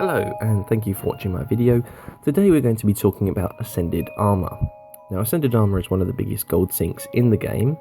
Hello and thank you for watching my video. Today we're going to be talking about Ascended Armour. Now Ascended Armour is one of the biggest gold sinks in the game,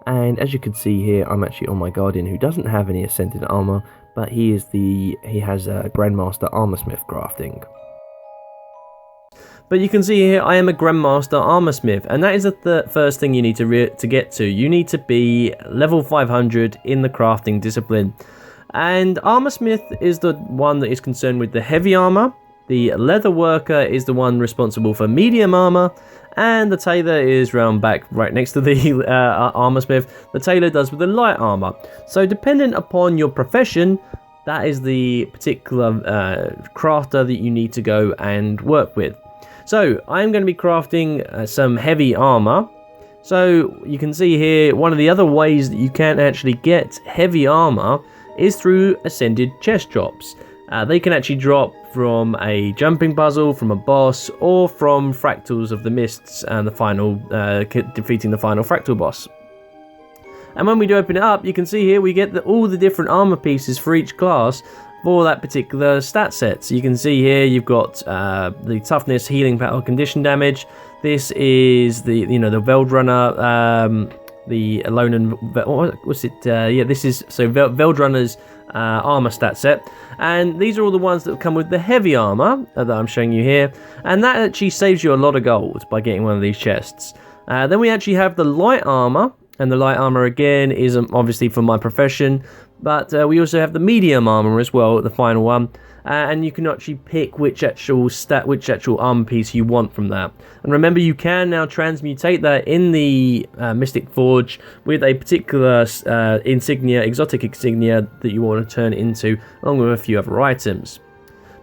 and as you can see here I'm actually on my Guardian who doesn't have any Ascended Armour, but he has a Grandmaster Armoursmith crafting. But you can see here I am a Grandmaster Armoursmith, and that is the first thing you need to get to. You need to be level 500 in the crafting discipline. And Armoursmith is the one that is concerned with the heavy armor, the leather worker is the one responsible for medium armor, and the tailor is round back right next to the Armoursmith. The tailor does with the light armor. So dependent upon your profession, that is the particular crafter that you need to go and work with. So I'm going to be crafting some heavy armor. So you can see here one of the other ways that you can actually get heavy armor is through ascended chest drops. They can actually drop from a jumping puzzle, from a boss, or from fractals of the mists and the final defeating the final fractal boss. And when we do open it up, you can see here we get all the different armor pieces for each class for that particular stat set. So you can see here you've got the toughness, healing, battle, condition damage. This is the the Veld Runner. The Alone and what's it? This is Veld Runner's armor stat set, and these are all the ones that come with the heavy armor that I'm showing you here, and that actually saves you a lot of gold by getting one of these chests. Then we actually have the light armor, and the light armor again is obviously for my profession, but we also have the medium armor as well, the final one. And you can actually pick which actual armor piece you want from that. And remember, you can now transmutate that in the Mystic Forge with a particular exotic insignia that you want to turn into, along with a few other items.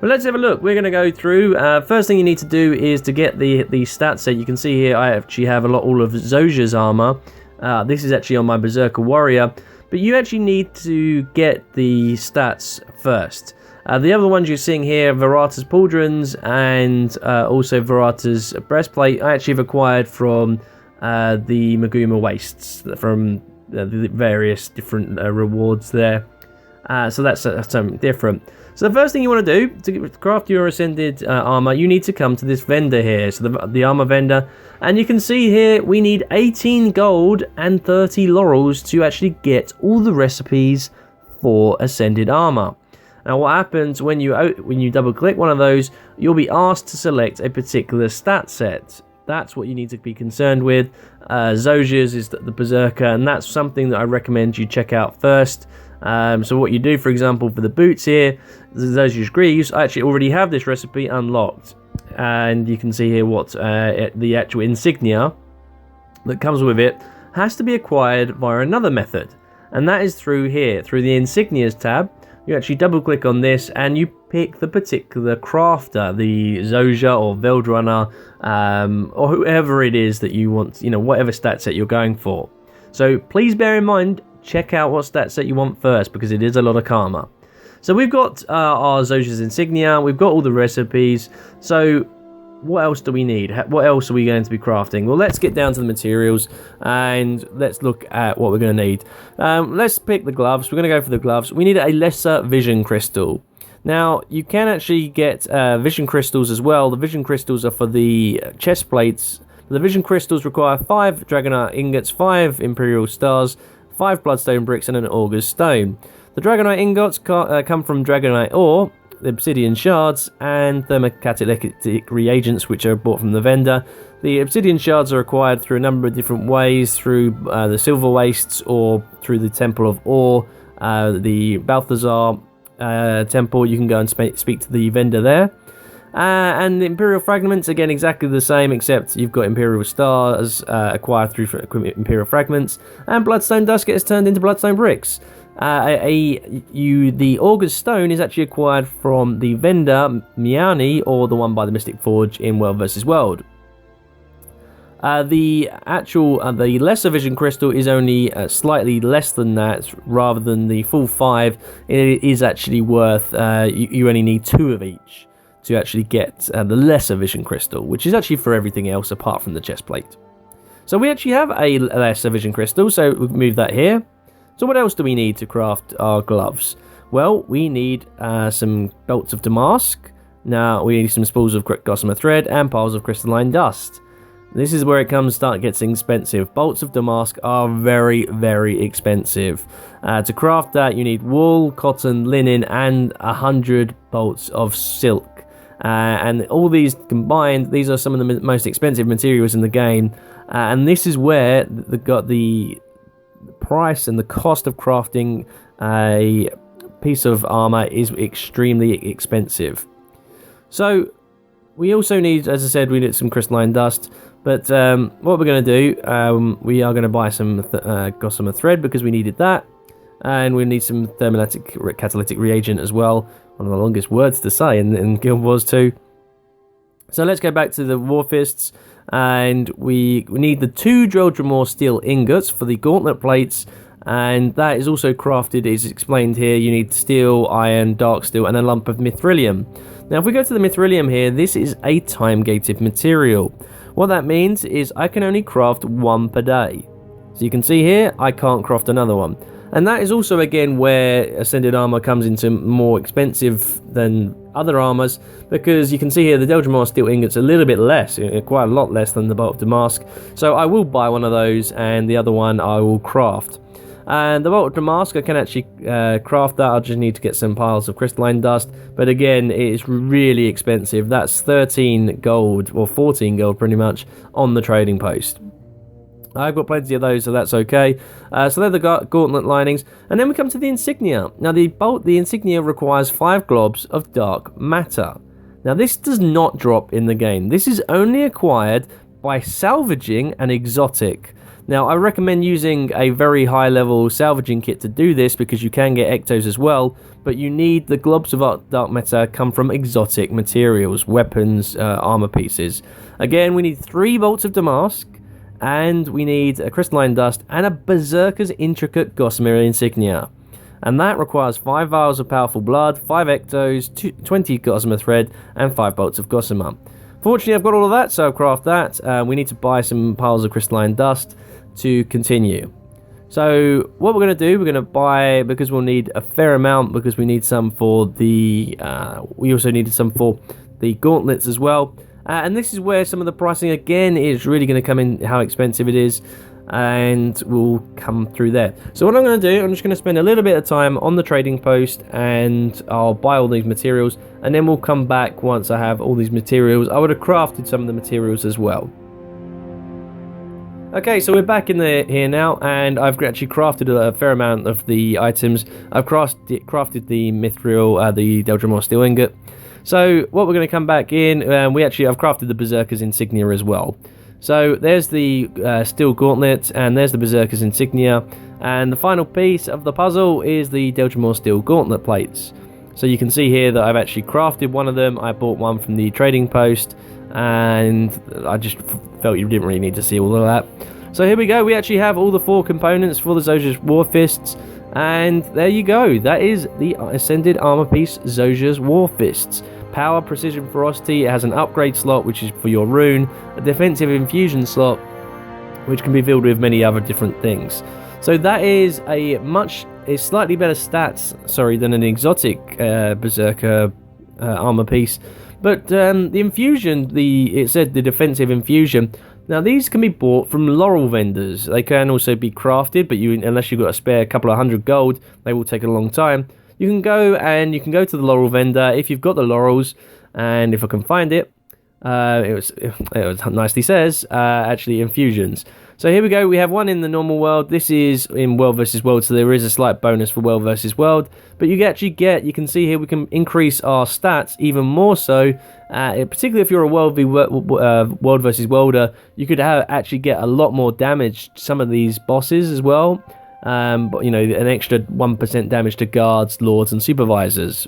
But let's have a look. We're going to go through. First thing you need to do is to get the stats set. You can see here I actually have all of Zoja's armor. This is actually on my Berserker Warrior, but you actually need to get the stats first. The other ones you're seeing here, Verata's Pauldrons and also Verata's Breastplate, I actually have acquired from the Maguma Wastes, from the various different rewards there. So that's something different. So the first thing you want to do to craft your Ascended armor, you need to come to this vendor here, so the armor vendor. And you can see here we need 18 gold and 30 laurels to actually get all the recipes for Ascended armor. Now what happens when you double click one of those, you'll be asked to select a particular stat set. That's what you need to be concerned with. Zoja's is the Berserker, and that's something that I recommend you check out first. So what you do, for example, for the boots here, Zoja's Greaves, I actually already have this recipe unlocked. And you can see here what the actual insignia that comes with it has to be acquired via another method. And that is through here, through the Insignias tab. You actually double click on this and you pick the particular crafter, the Zoja or Veld Runner, or whoever it is that you want, whatever stat set you're going for. So please bear in mind, check out what stat set you want first, because it is a lot of karma. So we've got our Zoja's insignia, we've got all the recipes, so what else do we need? What else are we going to be crafting? Well, let's get down to the materials and let's look at what we're going to need. Let's pick the gloves. We're going to go for the gloves. We need a lesser vision crystal. Now, you can actually get vision crystals as well. The vision crystals are for the chest plates. The vision crystals require 5 Dragonite ingots, 5 Imperial stars, 5 Bloodstone bricks, and an Augur's stone. The Dragonite ingots come from Dragonite ore, the obsidian shards, and thermocatalytic reagents, which are bought from the vendor. The obsidian shards are acquired through a number of different ways, through the silver wastes or through the temple of ore, the Balthazar temple. You can go and speak to the vendor there. And the imperial fragments, again, exactly the same, except you've got imperial stars acquired through imperial fragments, and bloodstone dust gets turned into bloodstone bricks. The Augur's stone is actually acquired from the vendor Miani, or the one by the Mystic Forge in World vs World. The lesser vision crystal is only slightly less than that, rather than the full 5. It is actually worth, you only need 2 of each to actually get the lesser vision crystal, which is actually for everything else apart from the chest plate. So we actually have a lesser vision crystal, so we'll move that here. So what else do we need to craft our gloves? Well, we need some belts of Damask, Now we need some spools of gossamer thread and piles of crystalline dust. This is where it gets expensive. Bolts of damask are very, very expensive. To craft that, you need wool, cotton, linen, and 100 bolts of silk. And all these combined, these are some of the most expensive materials in the game. And this is where the price and the cost of crafting a piece of armor is extremely expensive. So we also need, as I said, we need some crystalline dust. But what we're going to do, we are going to buy some gossamer thread because we needed that. And we need some catalytic reagent as well. One of the longest words to say in Guild Wars 2. So let's go back to the Warfists. And we need the 2 Geldramore steel ingots for the gauntlet plates. And that is also crafted, is explained here. You need steel, iron, dark steel, and a lump of mithrilium. Now if we go to the mithrilium here, this is a time-gated material. What that means is I can only craft 1 per day. So you can see here, I can't craft another one. And that is also, again, where Ascended Armour comes into more expensive than other armours, because you can see here the Geldramore steel ingot's a little bit less, quite a lot less than the Bolt of Damask. So I will buy one of those, and the other one I will craft. And the Bolt of Damask, I can actually craft that. I'll just need to get some piles of crystalline dust. But again, it's really expensive. That's 13 gold, or 14 gold pretty much, on the trading post. I've got plenty of those, so that's okay. So they're the gauntlet linings. And then we come to the insignia. Now the insignia requires 5 globs of dark matter. Now this does not drop in the game. This is only acquired by salvaging an exotic. Now, I recommend using a very high-level salvaging kit to do this because you can get ectos as well, but you need the globs of dark matter come from exotic materials, weapons, armor pieces. Again, we need 3 bolts of damask, and we need a crystalline dust and a berserker's intricate gossamer insignia. And that requires 5 vials of powerful blood, 5 ectos, 20 gossamer thread, and 5 bolts of gossamer. Fortunately, I've got all of that, so I'll craft that. We need to buy some piles of crystalline dust to continue. So what we're going to do, we're going to buy, because we'll need a fair amount, because we need some for the we also needed some for the gauntlets as well, and this is where some of the pricing again is really going to come in, how expensive it is, and we'll come through there. So what I'm going to do, I'm just going to spend a little bit of time on the trading post, and I'll buy all these materials, and then we'll come back once I have all these materials. I would have crafted some of the materials as well. Okay, so we're back in here now, and I've actually crafted a fair amount of the items. I've crafted the mithril, the Geldramore steel ingot. So what we're going to come back in, I've crafted the Berserker's insignia as well. So there's the steel gauntlet, and there's the Berserker's insignia, and the final piece of the puzzle is the Geldramore steel gauntlet plates. So you can see here that I've actually crafted one of them. I bought one from the trading post, and I just felt you didn't really need to see all of that. So here we go, we actually have all the 4 components for the Zoja's Warfists, and there you go, that is the Ascended Armor Piece Zoja's Warfists. Power, Precision, Ferocity. It has an upgrade slot, which is for your rune, a defensive infusion slot, which can be filled with many other different things. So that is slightly better stats, than an exotic Berserker armor piece. But the infusion, it said the defensive infusion. Now these can be bought from laurel vendors. They can also be crafted, but unless you've got a spare couple of 100 gold, they will take a long time. You can go to the laurel vendor if you've got the laurels, and if I can find it, it nicely says actually infusions. So here we go, we have one in the normal world. This is in world versus world, so there is a slight bonus for world versus world, but you can see here we can increase our stats even more so, particularly if you're a world versus worlder. You could actually get a lot more damage to some of these bosses as well, but an extra 1% damage to guards, lords and supervisors.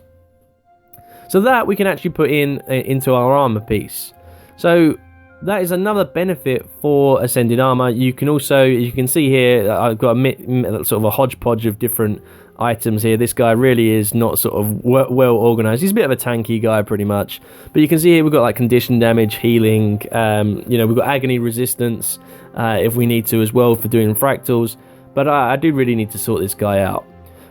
So that we can actually put into our armor piece. So that is another benefit for Ascended Armor. You can also, you can see here, I've got sort of a hodgepodge of different items here. This guy really is not sort of well organized. He's a bit of a tanky guy pretty much. But you can see here we've got like condition damage, healing, we've got agony resistance if we need to as well for doing fractals. But I do really need to sort this guy out.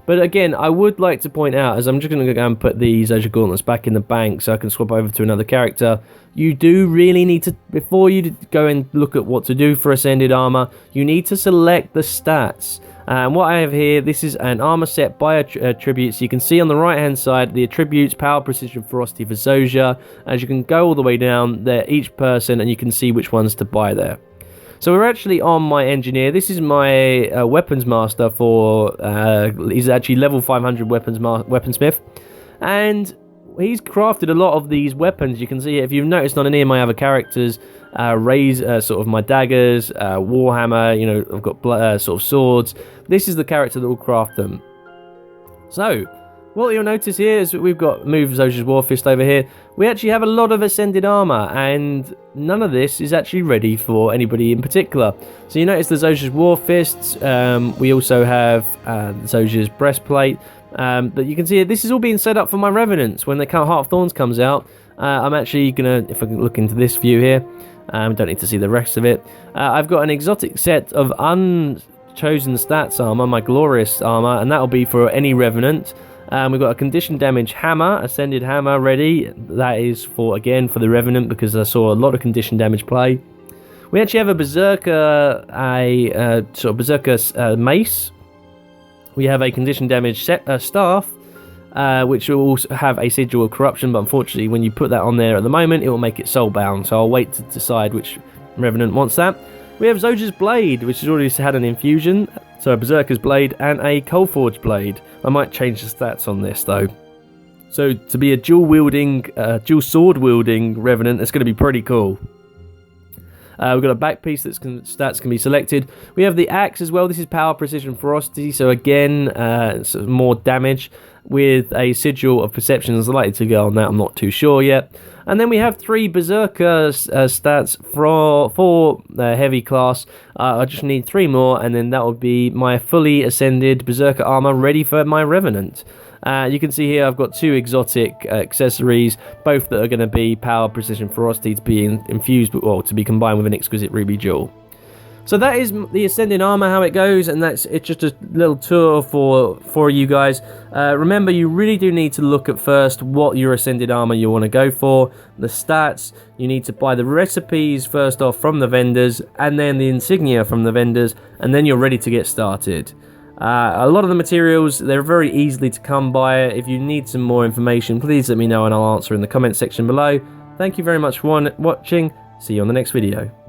But again, I would like to point out, as I'm just going to go and put these Azure Gauntlets back in the bank so I can swap over to another character, you do really need to, before you go and look at what to do for Ascended Armor, you need to select the stats. And what I have here, this is an armor set by attributes. You can see on the right hand side the attributes: power, precision, ferocity for Zojia. As you can go all the way down there, each person, and you can see which ones to buy there. So we're actually on my engineer. This is my weapons master for, he's actually level 500 weaponsmith. And he's crafted a lot of these weapons. You can see, if you've noticed on any of my other characters, sort of my daggers, warhammer, you know, I've got sort of swords. This is the character that will craft them. So what you'll notice here is that we've got Move Zojia's Warfist over here. We actually have a lot of Ascended Armor, and none of this is actually ready for anybody in particular. So you notice the Zojia's Warfists. We also have Zojia's Breastplate. But you can see this is all being set up for my Revenants. When the Heart of Thorns comes out, I'm actually going to, if I can look into this view here, don't need to see the rest of it. I've got an exotic set of unchosen stats armor, my Glorious armor, and that'll be for any Revenant. We've got a condition damage hammer, Ascended Hammer ready. That is for, again, for the Revenant, because I saw a lot of condition damage play. We actually have a Berserker, sort of Berserker mace. We have a condition damage staff, which will also have a sigil of corruption, but unfortunately when you put that on there at the moment, it will make it soulbound, so I'll wait to decide which Revenant wants that. We have Zojia's Blade, which has already had an infusion, so a Berserker's Blade and a Coalforge Blade. I might change the stats on this though. So to be a dual sword wielding Revenant, it's going to be pretty cool. We've got a back piece that's stats can be selected. We have the axe as well. This is power, precision, ferocity. So again, sort of more damage with a sigil of perception. Is likely to go on that. I'm not too sure yet. And then we have 3 Berserker stats for heavy class. I just need 3 more, and then that will be my fully ascended Berserker armor ready for my Revenant. You can see here I've got 2 exotic accessories, both that are going to be power, precision, ferocity to be infused, or to be combined with an exquisite ruby jewel. So that is the Ascended Armor, how it goes, and it's just a little tour for you guys. Remember, you really do need to look at first what your Ascended Armor you want to go for, the stats. You need to buy the recipes first off from the vendors, and then the insignia from the vendors, and then you're ready to get started. A lot of the materials, they're very easily to come by. If you need some more information, please let me know and I'll answer in the comment section below. Thank you very much for watching. See you on the next video.